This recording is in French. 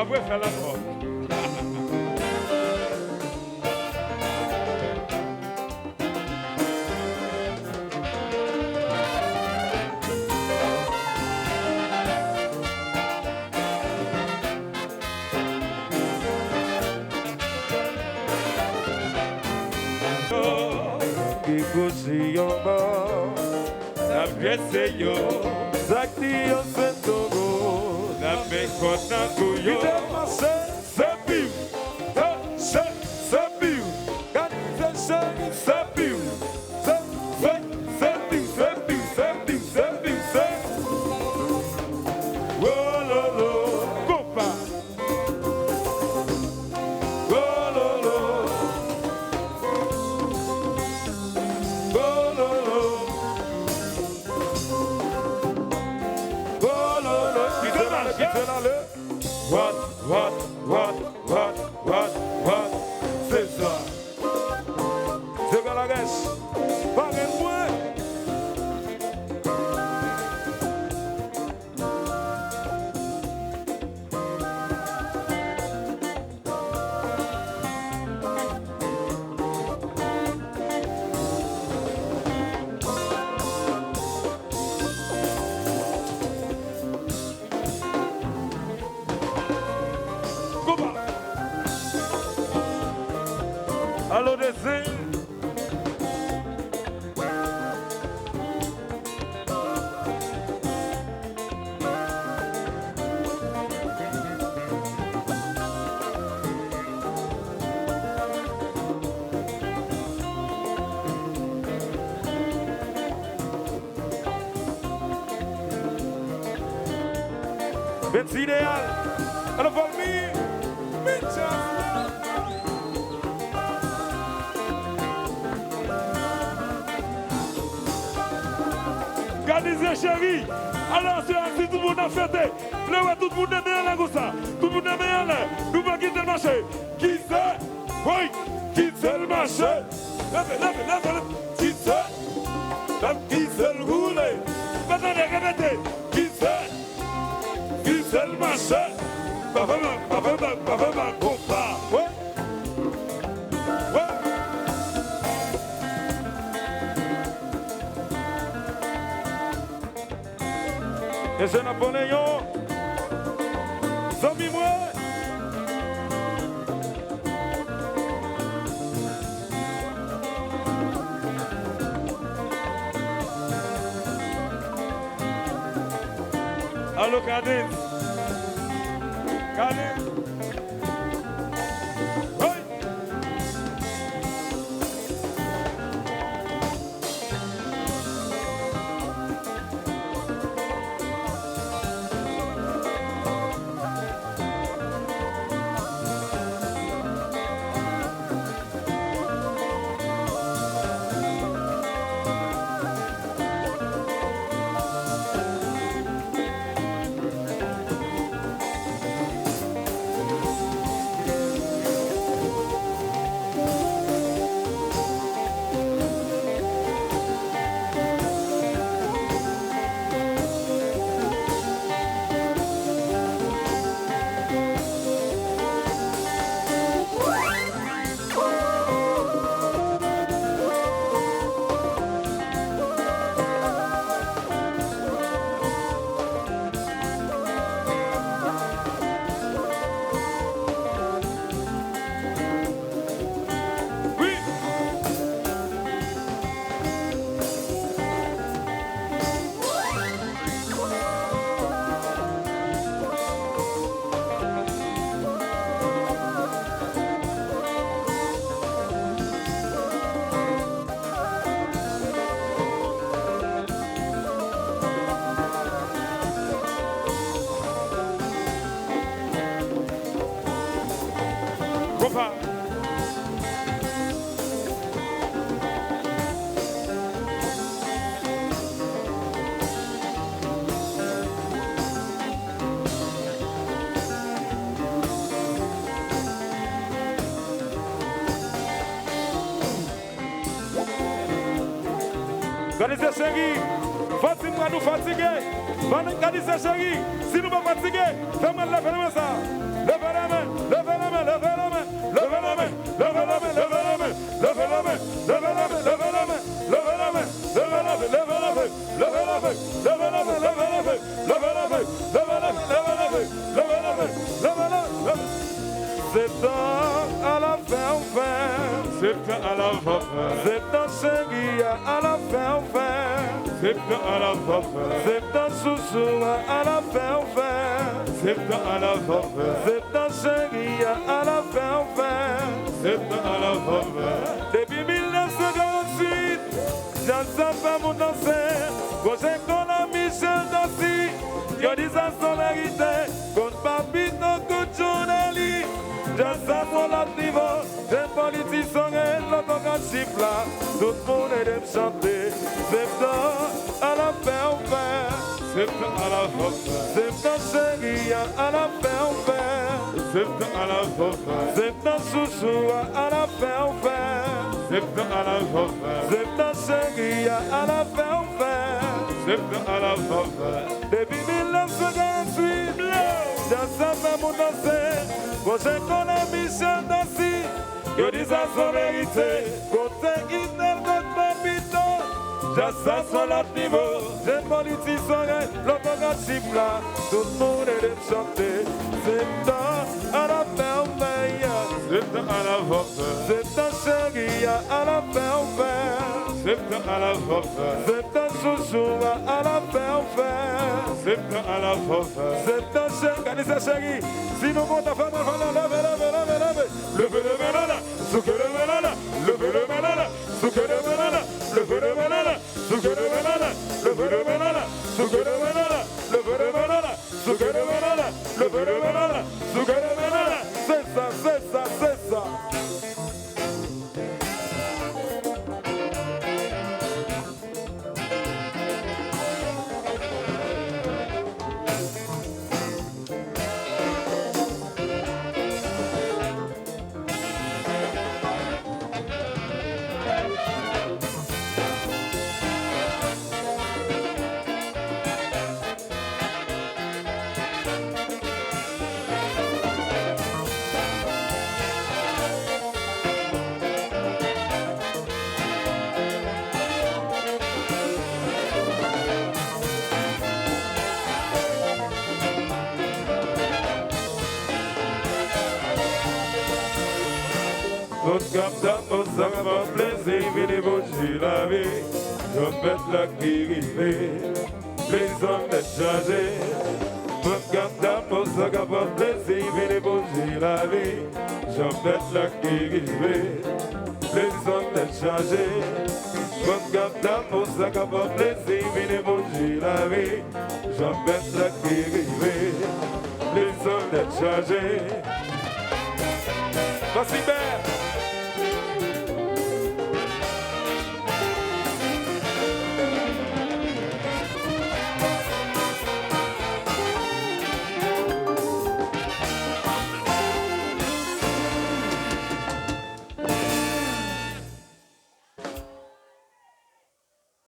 va faire la mort. Kikosi yomba, Na pièce yo, zakti yo sentogo, na mekona kuyo. idema sebiu, sebiu, ganize sebiu, sebiu, wololo, Copa, wololo, wololo, wololo, kitela le, what, c'est ça. C'est que la guesse, pas de moins. Copa. Allô, dessin. C'est idéal. Alors, famille, Gardez chérie. Alors, si tout le monde a fêté, tout le monde est là comme ça. Tout le monde est là. Nous va quitter le marché. Qui c'est? Oui, qui c'est le marché? Lève. Qui c'est? Qui c'est le roulet? Maintenant, répétez. Qui c'est? Qui c'est le marché? Pas vraiment, compa. Ouais. et c'est Napoléon. Zami moi. Allô, Cadence. Oui. Copa. Organisez chérie, fatigué, nous fatiguer. Organisez chérie, si nous pas fatigués, fais-moi ça. levez la main, levez la main, levez la main, levez la main, levez la main, levez la main, levez la main, levez la main, levez la main, levez la main, levez la main, levez la main, levez la main, levez la main, levez la main, levez la main, levez la main, levez la main, levez la main, levez la main. C'est temps à la fin, C'est temps à la fin. c'est temps Seigneur à la fin, C'est temps à la fin. c'est temps Soussou à la fin, C'est temps à la fin. c'est temps Seigneur à la fin. C'est temps à la fin. Depuis 1948, j'entends pas mon ancien, quand j'ai qu'on a Michel Dassi, y'a des solidarités, qu'on papit dans coup de journaliste. J'entends pour l'autre niveau, des politiciens et l'autocratie là, tout le monde est de chanter, c'est temps à la fin. C'est temps à la fin. C'est temps chérie à la fin. C'est temps à la fin. C'est temps chouchou à la fin. C'est temps à la fin. C'est temps chérie à la fin. C'est temps à la fin. Depuis 1948, j'entends mon ancien, quand j'ai qu'on a Michel Dassi, que dis à son vérité, côté Israël, contre Papito, j'entends sur l'autre niveau, j'ai politicien, l'autocratie là, tout le monde est de chanter, c'est temps à la fin, C'est temps à la fin. c'est temps chérie à la fin, C'est temps à la fin. c'est temps chouchou à la fin. C'est temps à la fin. C'est un chien, regardez ça chérie. Si nous comptons à faire levez. Levez le banana, souke le banana, levez le banana, souke le banana, levez le banana, souke le banana, levez le banana, souke le banana, levez le banana, souke le banana, levez le banana, souke le banana. C'est ça, c'est ça, c'est ça. Notre captain, on s'en va plaisir, venez bouger la vie. Je pète la qui rive, les hommes d'être chargés. Notre captain, on s'en va plaisir, venez bouger la vie. Je pète la qui rive, les hommes d'être chargés. Notre captain, on s'en va plaisir, venez bouger la vie. Je pète la qui rive, les hommes d'être chargés. Voici Bert.